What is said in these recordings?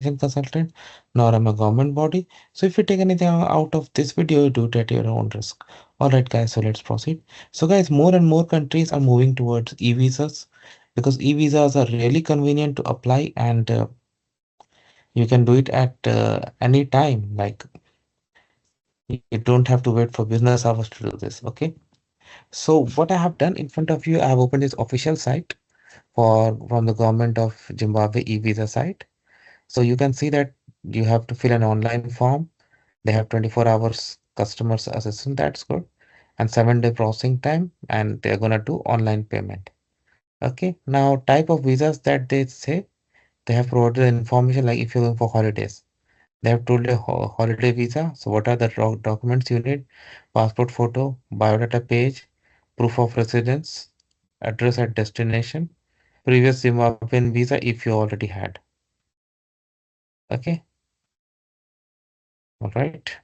consultant, nor am a government body. So if you take anything out of this video, you do it at your own risk. All right, guys, so let's proceed. So guys, more and more countries are moving towards e-visas because e-visas are really convenient to apply, and you can do it at any time. Like you don't have to wait for business hours to do this. Okay. So what I have done in front of you, I have opened this official site from the government of Zimbabwe e-visa site. So you can see that you have to fill an online form. They have 24 hours customers assistant. That's good. And 7-day processing time. And they're gonna do online payment. Okay. Now type of visas that they say, they have provided information like if you're going for holidays. They have told you holiday visa. So what are the documents you need? Passport photo, biodata page, proof of residence, address at destination, previous Zimbabwean visa if you already had. Okay. All right.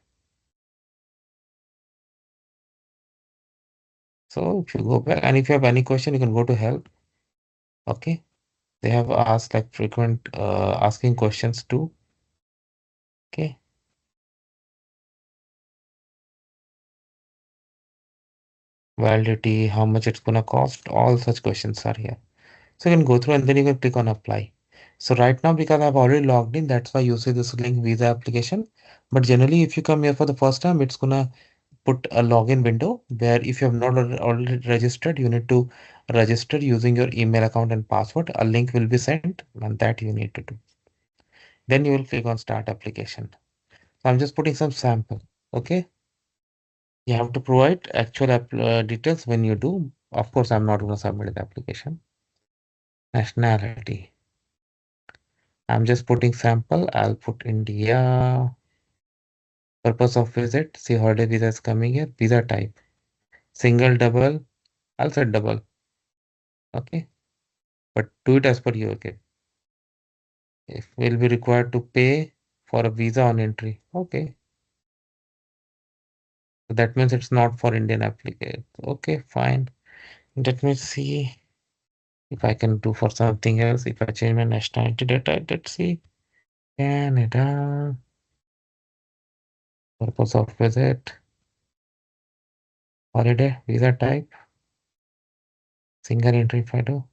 So if you go back and if you have any question, you can go to help. Okay. They have asked like frequent asking questions too. Okay. Validity, how much it's gonna cost, all such questions are here. So you can go through and then you can click on apply. So right now, because I've already logged in, that's why you see this link visa application. But generally, if you come here for the first time, it's gonna put a login window where if you have not already registered, you need to register using your email account and password. A link will be sent and that you need to do. Then you will click on start application. So I'm just putting some sample. Okay. You have to provide actual details when you do. Of course, I'm not going to submit the application. Nationality. I'm just putting sample. I'll put India. Purpose of visit. See holiday visa is coming here. Visa type. Single, double. I'll set double. Okay. But do it as per you. Okay. If will be required to pay for a visa on entry. Okay. So that means it's not for Indian applicant. Okay, fine. Let me see if I can do for something else. If I change my nationality data, let's see. Canada. Purpose of visit. Holiday. Visa type. Single entry photo.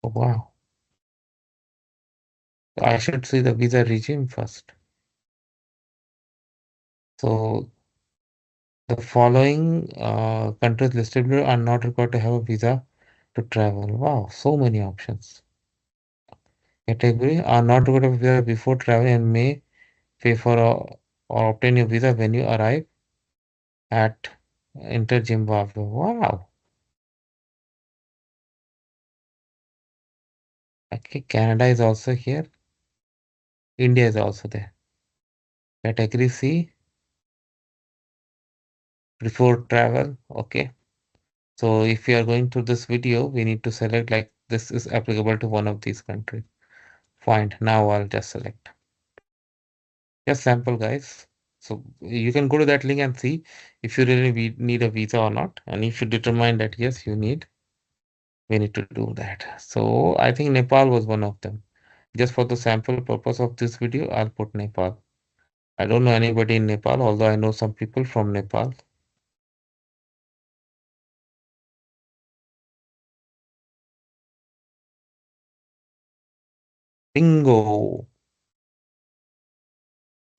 Oh, wow. I should see the visa regime first. So the following countries listed below are not required to have a visa to travel. Wow, so many options. Category are not required to have a visa before traveling and may pay for or obtain your visa when you arrive at enter Zimbabwe. Wow. Okay, Canada is also here. India is also there. Category C, before travel. Okay. So if we are going through this video, we need to select like this is applicable to one of these countries. Fine. Now I'll just select. Just sample, guys. So you can go to that link and see if you really need a visa or not. And if you determine that yes, you need, we need to do that. So I think Nepal was one of them. Just for the sample purpose of this video, I'll put Nepal. I don't know anybody in Nepal, although I know some people from Nepal. Bingo.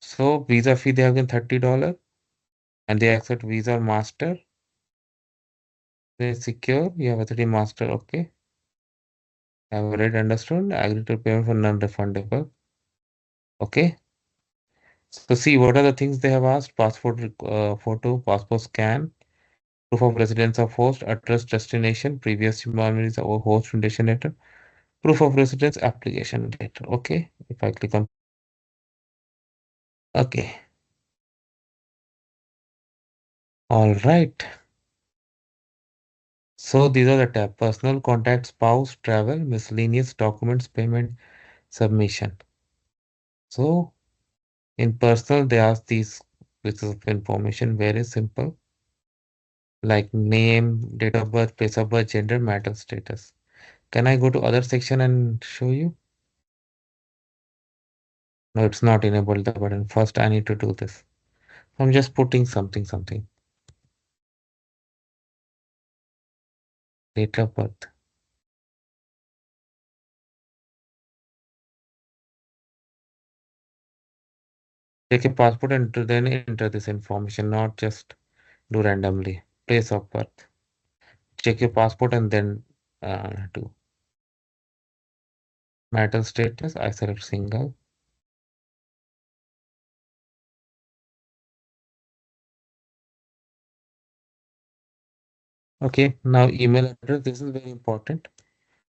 So visa fee they have given $30 and they accept Visa or Master. They secure. You have a 3 Master. Okay. I have already understood. Agree to payment for non-refundable. Okay. So see what are the things they have asked: passport photo, passport scan, proof of residence of host, address, destination, previous memories or host foundation letter, proof of residence application letter. Okay. If I click on okay. All right. So these are the tab: personal, contact, spouse, travel, miscellaneous, documents, payment, submission. So in personal, they ask these pieces of information, very simple, like name, date of birth, place of birth, gender, marital status. Can I go to other section and show you? No, it's not enabled the button. First, I need to do this. I'm just putting something. Date of birth. Take a passport and then enter this information, not just do randomly. Place of birth. Check your passport and then do marital status. I select single. Okay, now email address. This is very important.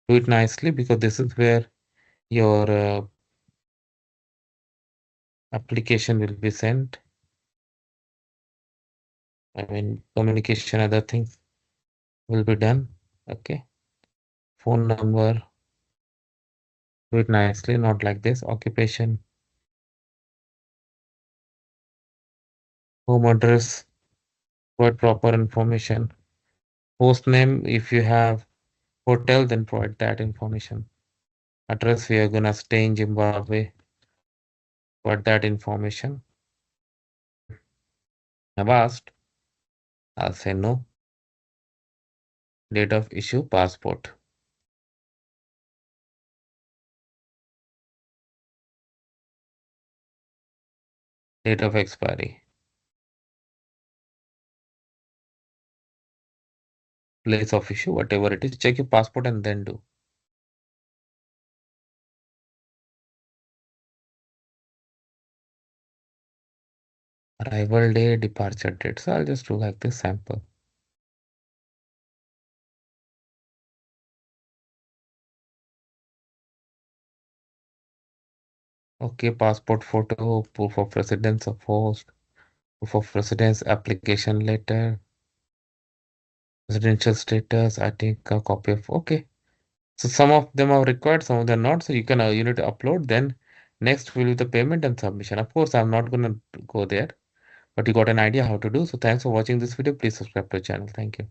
Do it nicely because this is where your application will be sent. I mean, communication, other things will be done. Okay. Phone number. Do it nicely, not like this. Occupation, home address, provide proper information. Host name, if you have hotel, then provide that information. Address, we are gonna stay in Zimbabwe, provide that information. I've asked, I'll say no. Date of issue, passport. Date of expiry. Place of issue, whatever it is. Check your passport and then do. Arrival day, departure date. So I'll just do like this sample. Okay, passport photo, proof of residence of host, proof of residence, application letter, residential status. I take a copy of. Okay. So some of them are required, some of them not. So you need to upload. Then next will be the payment and submission. Of course, I'm not gonna go there, but you got an idea how to do. So thanks for watching this video. Please subscribe to the channel. Thank you.